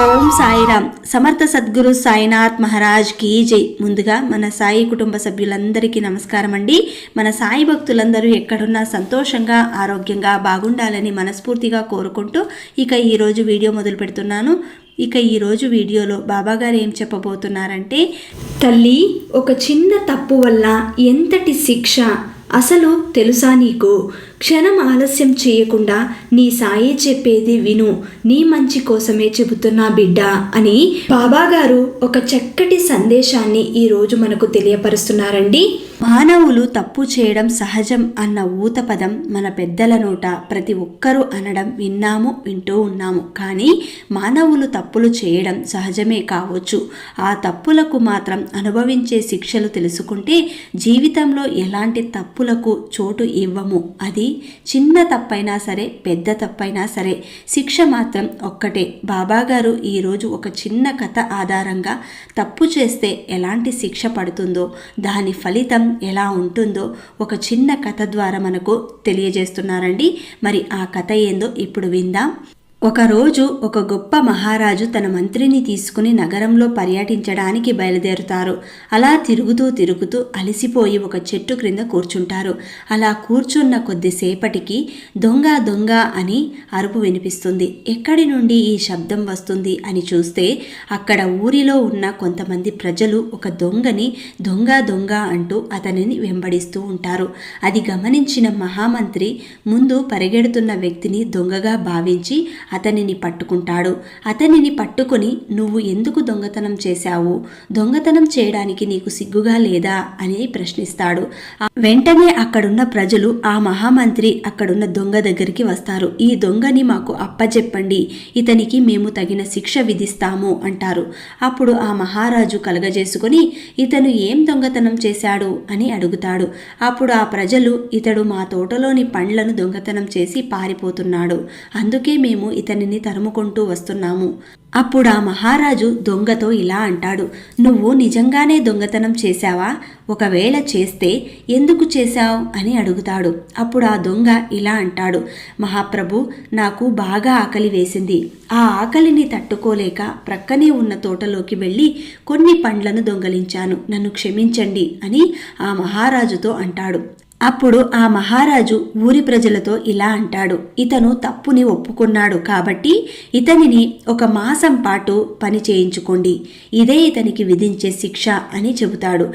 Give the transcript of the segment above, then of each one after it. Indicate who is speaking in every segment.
Speaker 1: ఓం సాయిరామ్. సమర్థ సద్గురు సాయినాథ్ మహారాజ్ కీ జై. ముందుగా మన సాయి కుటుంబ సభ్యులందరికీ నమస్కారం అండి. మన సాయి భక్తులందరూ ఎక్కడున్నా సంతోషంగా ఆరోగ్యంగా బాగుండాలని మనస్ఫూర్తిగా కోరుకుంటూ ఇక ఈరోజు వీడియో మొదలు పెడుతున్నాను. ఇక ఈరోజు వీడియోలో బాబాగారు ఏం చెప్పబోతున్నారంటే,
Speaker 2: తల్లి, ఒక చిన్న తప్పు వల్ల ఎంతటి శిక్ష అసలు తెలుసా నీకు? క్షణం ఆలస్యం చేయకుండా నీ సాయి చెప్పేది విను, నీ మంచి కోసమే చెబుతున్నా బిడ్డ అని బాబాగారు ఒక చక్కటి సందేశాన్ని ఈరోజు మనకు తెలియపరుస్తున్నారండి.
Speaker 1: మానవులు తప్పు చేయడం సహజం అన్న ఊత పదం మన పెద్దల నోట ప్రతి ఒక్కరూ అనడం వింటూ ఉన్నాము. కానీ మానవులు తప్పులు చేయడం సహజమే కావచ్చు. ఆ తప్పులకు మాత్రం అనుభవించే శిక్షలు తెలుసుకుంటే జీవితంలో ఎలాంటి తప్పులకు చోటు ఇవ్వము. అది చిన్న తప్పైనా సరే, పెద్ద తప్పైనా సరే, శిక్ష మాత్రం ఒక్కటే. బాబాగారు ఈరోజు ఒక చిన్న కథ ఆధారంగా తప్పు చేస్తే ఎలాంటి శిక్ష పడుతుందో, దాని ఫలితం ఎలా ఉంటుందో ఒక చిన్న కథ ద్వారా మనకు తెలియజేస్తున్నారండి. మరి ఆ కథ ఏందో ఇప్పుడు విందాం. ఒకరోజు ఒక గొప్ప మహారాజు తన మంత్రిని తీసుకుని నగరంలో పర్యటించడానికి బయలుదేరుతారు. అలా తిరుగుతూ అలసిపోయి ఒక చెట్టు క్రింద కూర్చుంటారు. అలా కూర్చున్న కొద్దిసేపటికి దొంగ దొంగ అని అరుపు వినిపిస్తుంది. ఎక్కడి నుండి ఈ శబ్దం వస్తుంది అని చూస్తే అక్కడ ఊరిలో ఉన్న కొంతమంది ప్రజలు ఒక దొంగని దొంగ దొంగ అంటూ అతనిని వెంబడిస్తూ ఉంటారు. అది గమనించిన మహామంత్రి ముందు పరిగెడుతున్న వ్యక్తిని దొంగగా భావించి అతనిని పట్టుకుంటాడు. అతనిని పట్టుకుని, నువ్వు ఎందుకు దొంగతనం చేశావు? దొంగతనం చేయడానికి నీకు సిగ్గుగా లేదా అని ప్రశ్నిస్తాడు. వెంటనే అక్కడున్న ప్రజలు ఆ మహామంత్రి అక్కడున్న దొంగ దగ్గరికి వస్తారు. ఈ దొంగని మాకు అప్పచెప్పండి, ఇతనికి మేము తగిన శిక్ష విధిస్తాము అంటారు. అప్పుడు ఆ మహారాజు కలగజేసుకుని, ఇతను ఏం దొంగతనం చేశాడు అని అడుగుతాడు. అప్పుడు ఆ ప్రజలు, ఇతడు మా తోటలోని పండ్లను దొంగతనం చేసి పారిపోతున్నాడు, అందుకే మేము ఇతనిని తరుముకుంటూ వస్తున్నాము. అప్పుడు ఆ మహారాజు దొంగతో ఇలా అంటాడు, నువ్వు నిజంగానే దొంగతనం చేశావా? ఒకవేళ చేస్తే ఎందుకు చేశావు అని అడుగుతాడు. అప్పుడు ఆ దొంగ ఇలా అంటాడు, మహాప్రభు, నాకు బాగా ఆకలి వేసింది. ఆ ఆకలిని తట్టుకోలేక ప్రక్కనే ఉన్న తోటలోకి వెళ్ళి కొన్ని పండ్లను దొంగలించాను, నన్ను క్షమించండి అని ఆ మహారాజుతో అంటాడు. అప్పుడు ఆ మహారాజు ఊరి ప్రజలతో ఇలా అంటాడు, ఇతను తప్పుని ఒప్పుకున్నాడు కాబట్టి ఇతనిని 1 మాసం పాటు పని చేయించుకోండి, ఇదే ఇతనికి విధించే శిక్ష అని చెబుతాడు.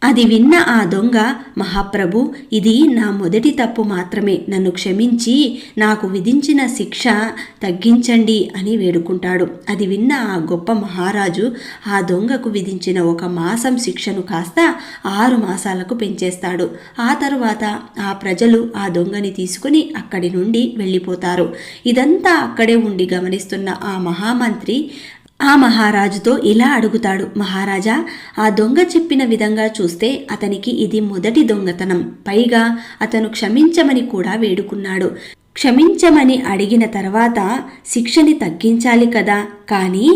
Speaker 1: అది విన్న ఆ దొంగ, మహాప్రభు, ఇది నా మొదటి తప్పు మాత్రమే, నన్ను క్షమించి నాకు విధించిన శిక్ష తగ్గించండి అని వేడుకుంటాడు. అది విన్న ఆ గొప్ప మహారాజు ఆ దొంగకు విధించిన 1 మాసం శిక్షను కాస్త 6 మాసాలకు పెంచేస్తాడు. ఆ తరువాత ఆ ప్రజలు ఆ దొంగని తీసుకుని అక్కడి నుండి వెళ్ళిపోతారు. ఇదంతా అక్కడే ఉండి గమనిస్తున్న ఆ మహామంత్రి ఆ మహారాజుతో ఇలా అడుగుతాడు, మహారాజా, ఆ దొంగ చెప్పిన విధంగా చూస్తే అతనికి ఇది మొదటి దొంగతనం. పైగా అతను క్షమించమని కూడా వేడుకున్నాడు. క్షమించమని అడిగిన తర్వాత శిక్షని తగ్గించాలి కదా, కానీ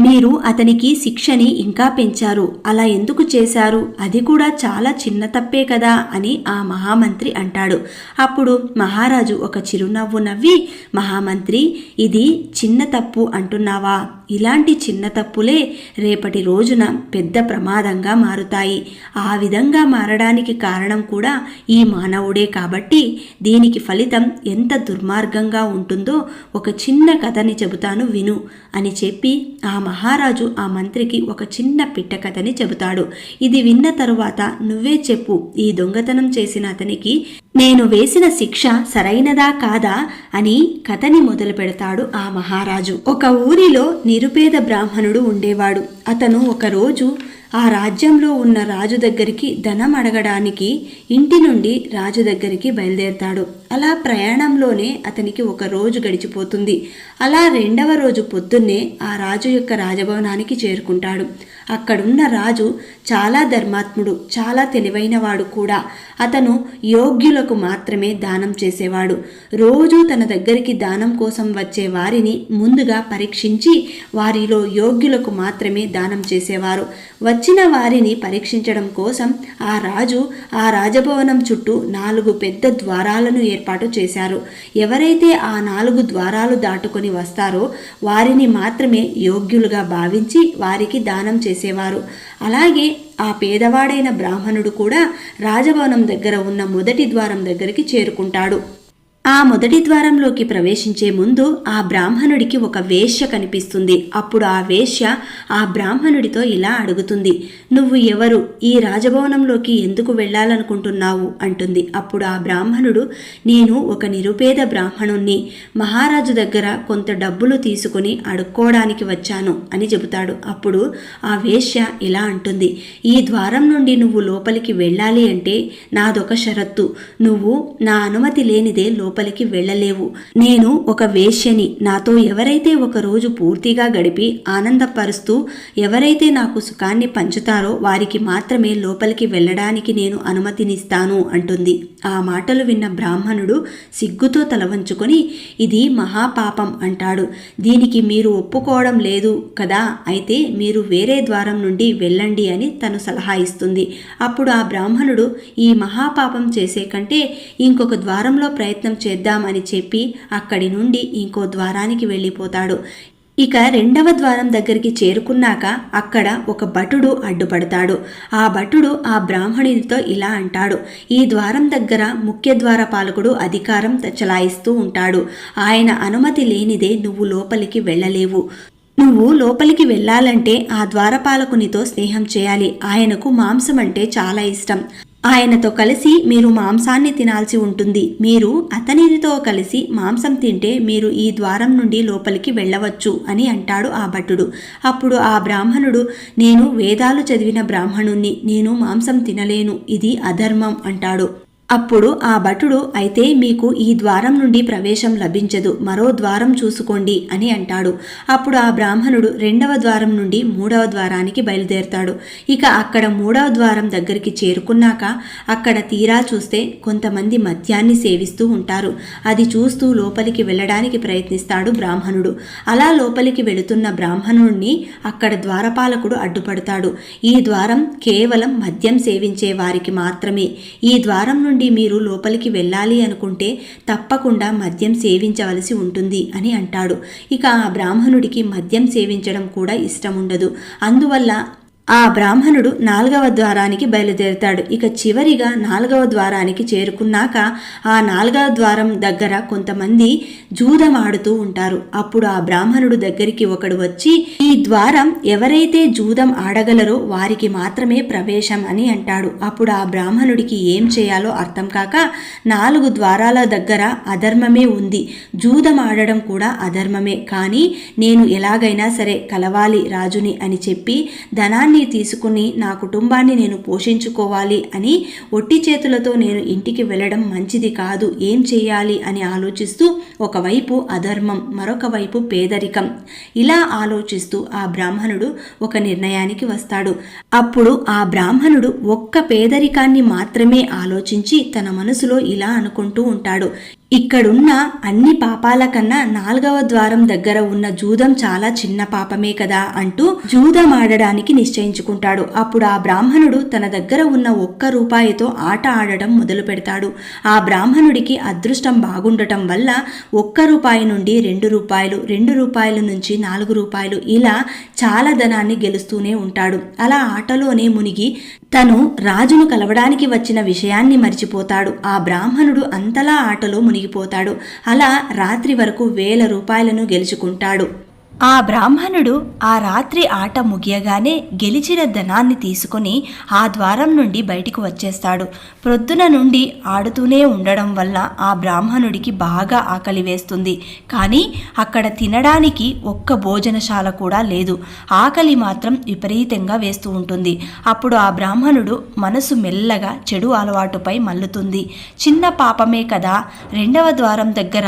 Speaker 1: మీరు అతనికి శిక్షని ఇంకా పెంచారు. అలా ఎందుకు చేశారు? అది కూడా చాలా చిన్న తప్పే కదా అని ఆ మహామంత్రి అంటాడు. అప్పుడు మహారాజు ఒక చిరునవ్వు నవ్వి, మహామంత్రి, ఇది చిన్న తప్పు అంటున్నావా? ఇలాంటి చిన్న తప్పులే రేపటి రోజున పెద్ద ప్రమాదంగా మారుతాయి. ఆ విధంగా మారడానికి కారణం కూడా ఈ మానవుడే కాబట్టి దీనికి ఫలితం ఎంత దుర్మార్గంగా ఉంటుందో ఒక చిన్న కథని చెబుతాను విను అని చెప్పి ఆ మహారాజు ఆ మంత్రికి ఒక చిన్న పిట్ట కథని చెబుతాడు. ఇది విన్న తరువాత, నువ్వే చెప్పు, ఈ దొంగతనం చేసిన అతనికి నేను వేసిన శిక్ష సరైనదా కాదా అని కథని మొదలు పెడతాడు ఆ మహారాజు. ఒక ఊరిలో నిరుపేద బ్రాహ్మణుడు ఉండేవాడు. అతను ఒకరోజు ఆ రాజ్యంలో ఉన్న రాజు దగ్గరికి ధనం అడగడానికి ఇంటి నుండి రాజు దగ్గరికి బయలుదేరతాడు. అలా ప్రయాణంలోనే అతనికి 1 రోజు గడిచిపోతుంది. అలా 2వ రోజు పొద్దున్నే ఆ రాజు యొక్క రాజభవనానికి చేరుకుంటాడు. అక్కడున్న రాజు చాలా ధర్మాత్ముడు, చాలా తెలివైనవాడు కూడా. అతను యోగ్యులకు మాత్రమే దానం చేసేవాడు. రోజూ తన దగ్గరికి దానం కోసం వచ్చే వారిని ముందుగా పరీక్షించి వారిలో యోగ్యులకు మాత్రమే దానం చేసేవారు. వచ్చిన వారిని పరీక్షించడం కోసం ఆ రాజు ఆ రాజభవనం చుట్టూ 4 పెద్ద ద్వారాలను ఏర్పాటు చేశారు. ఎవరైతే ఆ 4 ద్వారాలు దాటుకొని వస్తారో వారిని మాత్రమే యోగ్యులుగా భావించి వారికి దానం చేసేవారు. అలాగే ఆ పేదవాడైన బ్రాహ్మణుడు కూడా రాజభవనం దగ్గర ఉన్న మొదటి ద్వారం దగ్గరికి చేరుకుంటాడు. ఆ మొదటి ద్వారంలోకి ప్రవేశించే ముందు ఆ బ్రాహ్మణుడికి ఒక వేశ్య కనిపిస్తుంది. అప్పుడు ఆ వేశ్య ఆ బ్రాహ్మణుడితో ఇలా అడుగుతుంది, నువ్వు ఎవరు? ఈ రాజభవనంలోకి ఎందుకు వెళ్ళాలనుకుంటున్నావు అంటుంది. అప్పుడు ఆ బ్రాహ్మణుడు, నేను ఒక నిరుపేద బ్రాహ్మణుణ్ణి, మహారాజు దగ్గర కొంత డబ్బులు తీసుకుని అడుక్కోవడానికి వచ్చాను అని చెబుతాడు. అప్పుడు ఆ వేశ్య ఇలా అంటుంది, ఈ ద్వారం నుండి నువ్వు లోపలికి వెళ్ళాలి అంటే నాదొక షరత్తు. నువ్వు నా అనుమతి లేనిదే లోపలికి వెళ్ళలేవు. నేను ఒక వేశ్యని. నాతో ఎవరైతే ఒక రోజు పూర్తిగా గడిపి ఆనందపరుస్తూ ఎవరైతే నాకు సుఖాన్ని పంచుతారో వారికి మాత్రమే లోపలికి వెళ్ళడానికి నేను అనుమతినిస్తాను అంటుంది. ఆ మాటలు విన్న బ్రాహ్మణుడు సిగ్గుతో తల వంచుకొని, ఇది మహాపాపం అంటాడు. దీనికి మీరు ఒప్పుకోవడం లేదు కదా, అయితే మీరు వేరే ద్వారం నుండి వెళ్ళండి అని తను సలహా ఇస్తుంది. అప్పుడు ఆ బ్రాహ్మణుడు ఈ మహాపాపం చేసే కంటే ఇంకొక ద్వారంలో ప్రయత్నం చేద్దామని చెప్పి అక్కడి నుండి ఇంకో ద్వారానికి వెళ్ళిపోతాడు. ఇక రెండవ ద్వారం దగ్గరికి చేరుకున్నాక అక్కడ ఒక భటుడు అడ్డుపడతాడు. ఆ భటుడు ఆ బ్రాహ్మణునితో ఇలా అంటాడు, ఈ ద్వారం దగ్గర ముఖ్య ద్వారపాలకుడు అధికారం చలాయిస్తూ ఉంటాడు. ఆయన అనుమతి లేనిదే నువ్వు లోపలికి వెళ్ళలేవు. నువ్వు లోపలికి వెళ్ళాలంటే ఆ ద్వారపాలకునితో స్నేహం చేయాలి. ఆయనకు మాంసం అంటే చాలా ఇష్టం. ఆయనతో కలిసి మీరు మాంసాన్ని తినాల్సి ఉంటుంది. మీరు అతనితో కలిసి మాంసం తింటే మీరు ఈ ద్వారం నుండి లోపలికి వెళ్ళవచ్చు అని అంటాడు ఆ భటుడు. అప్పుడు ఆ బ్రాహ్మణుడు, నేను వేదాలు చదివిన బ్రాహ్మణుణ్ణి, నేను మాంసం తినలేను, ఇది అధర్మం అంటాడు. అప్పుడు ఆ భటుడు, అయితే మీకు ఈ ద్వారం నుండి ప్రవేశం లభించదు, మరో ద్వారం చూసుకోండి అని అంటాడు. అప్పుడు ఆ బ్రాహ్మణుడు రెండవ ద్వారం నుండి మూడవ ద్వారానికి బయలుదేరుతాడు. ఇక అక్కడ మూడవ ద్వారం దగ్గరికి చేరుకున్నాక అక్కడ తీరా చూస్తే కొంతమంది మద్యాన్ని సేవిస్తూ ఉంటారు. అది చూస్తూ లోపలికి వెళ్ళడానికి ప్రయత్నిస్తాడు బ్రాహ్మణుడు. అలా లోపలికి వెళుతున్న బ్రాహ్మణుడిని అక్కడ ద్వారపాలకుడు అడ్డుపడతాడు. ఈ ద్వారం కేవలం మద్యం సేవించే వారికి మాత్రమే. ఈ ద్వారం నుండి మీరు లోపలికి వెళ్ళాలి అనుకుంటే తప్పకుండా మద్యం సేవించవలసి ఉంటుంది అని అంటాడు. ఇక ఆ బ్రాహ్మణుడికి మద్యం సేవించడం కూడా ఇష్టం ఉండదు. అందువల్ల ఆ బ్రాహ్మణుడు 4వ ద్వారానికి బయలుదేరుతాడు. ఇక చివరిగా 4వ ద్వారానికి చేరుకున్నాక ఆ 4వ ద్వారం దగ్గర కొంతమంది జూదమాడుతూ ఉంటారు. అప్పుడు ఆ బ్రాహ్మణుడు దగ్గరికి ఒకడు వచ్చి, ఈ ద్వారం ఎవరైతే జూదం ఆడగలరో వారికి మాత్రమే ప్రవేశం అని అంటాడు. అప్పుడు ఆ బ్రాహ్మణుడికి ఏం చేయాలో అర్థం కాక, 4 ద్వారాల దగ్గర అధర్మమే ఉంది, జూదం ఆడడం కూడా అధర్మమే, కానీ నేను ఎలాగైనా సరే కలవాలి రాజుని అని చెప్పి ధనాన్ని తీసుకుని నా కుటుంబాన్ని నేను పోషించుకోవాలి అని ఒట్టి చేతులతో నేను ఇంటికి వెళ్ళడం మంచిది కాదు, ఏం చేయాలి అని ఆలోచిస్తూ ఒకవైపు అధర్మం, మరొక వైపు పేదరికం, ఇలా ఆలోచిస్తూ ఆ బ్రాహ్మణుడు ఒక నిర్ణయానికి వస్తాడు. అప్పుడు ఆ బ్రాహ్మణుడు ఒక్క పేదరికాన్ని మాత్రమే ఆలోచించి తన మనసులో ఇలా అనుకుంటూ ఉంటాడు, ఇక్కడున్న అన్ని పాపాల కన్నా 4వ ద్వారం దగ్గర ఉన్న జూదం చాలా చిన్న పాపమే కదా అంటూ జూదం ఆడడానికి నిశ్చయించుకుంటాడు. అప్పుడు ఆ బ్రాహ్మణుడు తన దగ్గర ఉన్న 1 రూపాయితో ఆట ఆడడం మొదలు పెడతాడు. ఆ బ్రాహ్మణుడికి అదృష్టం బాగుండటం వల్ల 1 రూపాయి నుండి 2 రూపాయలు, 2 రూపాయల నుంచి 4 రూపాయలు, ఇలా చాలా ధనాన్ని గెలుస్తూనే ఉంటాడు. అలా ఆటలోనే మునిగి తను రాజును కలవడానికి వచ్చిన విషయాన్ని మర్చిపోతాడు. ఆ బ్రాహ్మణుడు అంతలా ఆటలో మునిగిపోతాడు. అలా రాత్రి వరకు 1000 రూపాయలను గెలుచుకుంటాడు. ఆ బ్రాహ్మణుడు ఆ రాత్రి ఆట ముగియగానే గెలిచిన ధనాన్ని తీసుకుని ఆ ద్వారం నుండి బయటికి వచ్చేస్తాడు. ప్రొద్దున నుండి ఆడుతూనే ఉండడం వల్ల ఆ బ్రాహ్మణుడికి బాగా ఆకలి వేస్తుంది. కానీ అక్కడ తినడానికి ఒక్క భోజనశాల కూడా లేదు. ఆకలి మాత్రం విపరీతంగా వేస్తూ ఉంటుంది. అప్పుడు ఆ బ్రాహ్మణుడు మనసు మెల్లగా చెడు అలవాటుపై మల్లుతుంది. చిన్న పాపమే కదా, 2వ ద్వారం దగ్గర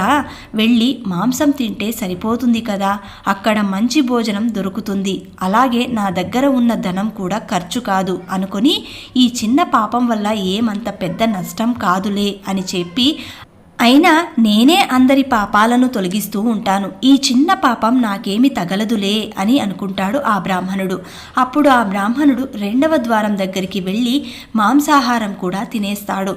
Speaker 1: వెళ్ళి మాంసం తింటే సరిపోతుంది కదా, అక్కడ మంచి భోజనం దొరుకుతుంది, అలాగే నా దగ్గర ఉన్న ధనం కూడా ఖర్చు కాదు అనుకొని ఈ చిన్న పాపం వల్ల ఏమంత పెద్ద నష్టం కాదులే అని చెప్పి, అయినా నేనే అందరి పాపాలను తొలగిస్తూ ఉంటాను, ఈ చిన్న పాపం నాకేమి తగలదులే అని అనుకుంటాడు ఆ బ్రాహ్మణుడు. అప్పుడు ఆ బ్రాహ్మణుడు రెండవ ద్వారం దగ్గరికి వెళ్ళి మాంసాహారం కూడా తినేస్తాడు.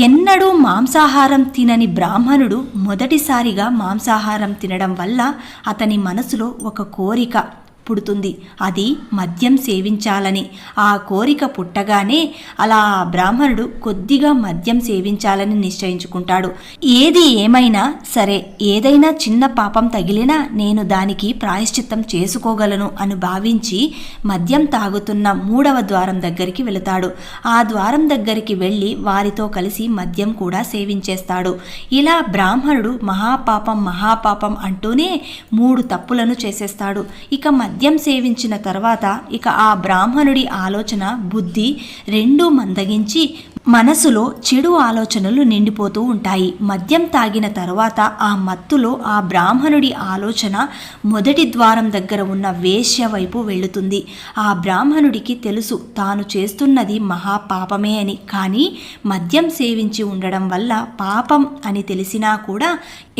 Speaker 1: ఎన్నడూ మాంసాహారం తినని బ్రాహ్మణుడు మొదటిసారిగా మాంసాహారం తినడం వల్ల అతని మనసులో ఒక కోరిక పుడుతుంది, అది మద్యం సేవించాలని. ఆ కోరిక పుట్టగానే అలా బ్రాహ్మణుడు కొద్దిగా మద్యం సేవించాలని నిశ్చయించుకుంటాడు. ఏది ఏమైనా సరే, ఏదైనా చిన్న పాపం తగిలినా నేను దానికి ప్రాయశ్చిత్తం చేసుకోగలను అని భావించి మద్యం తాగుతున్న మూడవ ద్వారం దగ్గరికి వెళతాడు. ఆ ద్వారం దగ్గరికి వెళ్ళి వారితో కలిసి మద్యం కూడా సేవించేస్తాడు. ఇలా బ్రాహ్మణుడు మహాపాపం అంటూనే 3 తప్పులను చేసేస్తాడు. ఇక మద్యం సేవించిన తర్వాత ఇక ఆ బ్రాహ్మణుడి ఆలోచన, బుద్ధి రెండూ మందగించి మనసులో చెడు ఆలోచనలు నిండిపోతూ ఉంటాయి. మద్యం తాగిన తర్వాత ఆ మత్తులో ఆ బ్రాహ్మణుడి ఆలోచన మొదటి ద్వారం దగ్గర ఉన్న వేశ్య వైపు వెళుతుంది. ఆ బ్రాహ్మణుడికి తెలుసు తాను చేస్తున్నది మహాపాపమే అని, కానీ మద్యం సేవించి ఉండడం వల్ల పాపం అని తెలిసినా కూడా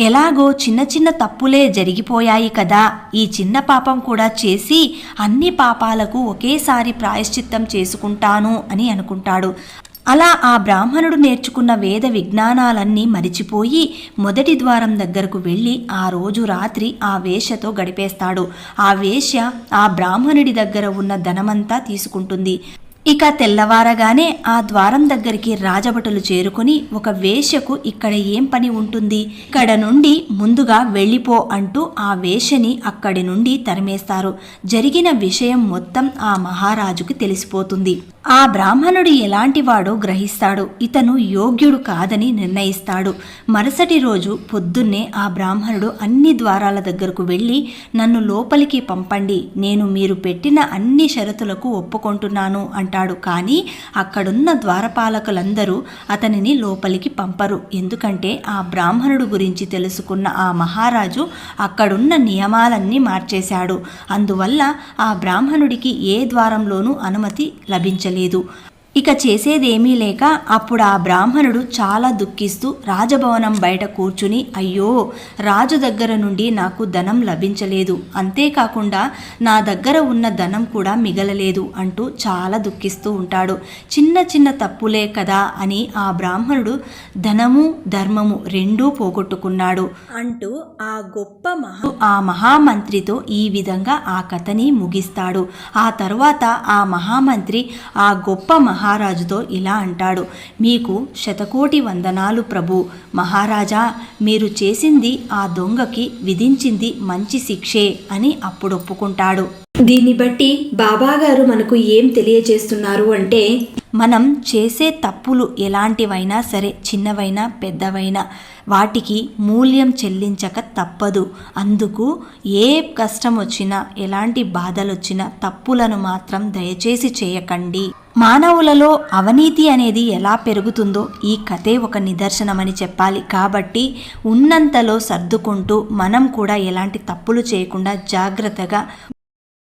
Speaker 1: ఎలాగో చిన్న చిన్న తప్పులే జరిగిపోయాయి కదా, ఈ చిన్న పాపం కూడా చేసి అన్ని పాపాలకు ఒకేసారి ప్రాయశ్చిత్తం చేసుకుంటాను అని అనుకుంటాడు. అలా ఆ బ్రాహ్మణుడు నేర్చుకున్న వేద విజ్ఞానాలన్నీ మరిచిపోయి మొదటి ద్వారం దగ్గరకు వెళ్ళి ఆ రోజు రాత్రి ఆ వేశ్యతో గడిపేస్తాడు. ఆ వేశ్య ఆ బ్రాహ్మణుడి దగ్గర ఉన్న ధనమంతా తీసుకుంటుంది. ఇక తెల్లవారగానే ఆ ద్వారం దగ్గరికి రాజభటులు చేరుకుని, ఒక వేశ్యకు ఇక్కడ ఏం పని ఉంటుంది, ఇక్కడ నుండి ముందుగా వెళ్ళిపో అంటూ ఆ వేశ్యని అక్కడి నుండి తరిమేస్తారు. జరిగిన విషయం మొత్తం ఆ మహారాజుకి తెలిసిపోతుంది. ఆ బ్రాహ్మణుడు ఎలాంటి వాడో గ్రహిస్తాడు. ఇతను యోగ్యుడు కాదని నిర్ణయిస్తాడు. మరుసటి రోజు పొద్దున్నే ఆ బ్రాహ్మణుడు అన్ని ద్వారాల దగ్గరకు వెళ్ళి, నన్ను లోపలికి పంపండి, నేను మీరు పెట్టిన అన్ని షరతులకు ఒప్పుకుంటున్నాను అంటాడు. కానీ అక్కడున్న ద్వారపాలకులందరూ అతనిని లోపలికి పంపరు. ఎందుకంటే ఆ బ్రాహ్మణుడు గురించి తెలుసుకున్న ఆ మహారాజు అక్కడున్న నియమాలన్నీ మార్చేశాడు. అందువల్ల ఆ బ్రాహ్మణుడికి ఏ ద్వారంలోనూ అనుమతి లభించలేదు. ఇక చేసేదేమీ లేక అప్పుడు ఆ బ్రాహ్మణుడు చాలా దుఃఖిస్తూ రాజభవనం బయట కూర్చుని, అయ్యో, రాజు దగ్గర నుండి నాకు ధనం లభించలేదు, అంతేకాకుండా నా దగ్గర ఉన్న ధనం కూడా మిగలలేదు అంటూ చాలా దుఃఖిస్తూ ఉంటాడు. చిన్న చిన్న తప్పులే కదా అని ఆ బ్రాహ్మణుడు ధనము ధర్మము రెండూ పోగొట్టుకున్నాడు అంటూ ఆ మహామంత్రితో ఈ విధంగా ఆ కథని ముగిస్తాడు. ఆ తర్వాత ఆ మహామంత్రి ఆ గొప్ప మహారాజుతో ఇలా అంటాడు, మీకు శతకోటి వందనాలు ప్రభు. మహారాజా, మీరు చేసింది ఆ దొంగకి విధించింది మంచి శిక్షే అని అప్పుడు ఒప్పుకుంటాడు.
Speaker 2: దీన్ని బట్టి బాబాగారు మనకు ఏం తెలియజేస్తున్నారు అంటే,
Speaker 1: మనం చేసే తప్పులు ఎలాంటివైనా సరే, చిన్నవైనా పెద్దవైనా, వాటికి మూల్యం చెల్లించక తప్పదు. అందుకు ఏ కష్టం వచ్చినా, ఎలాంటి బాధలు వచ్చినా తప్పులను మాత్రం దయచేసి చేయకండి. మానవులలో అవినీతి అనేది ఎలా పెరుగుతుందో ఈ కథే ఒక నిదర్శనమని చెప్పాలి. కాబట్టి ఉన్నంతలో సర్దుకుంటూ మనం కూడా ఎలాంటి తప్పులు చేయకుండా జాగ్రత్తగా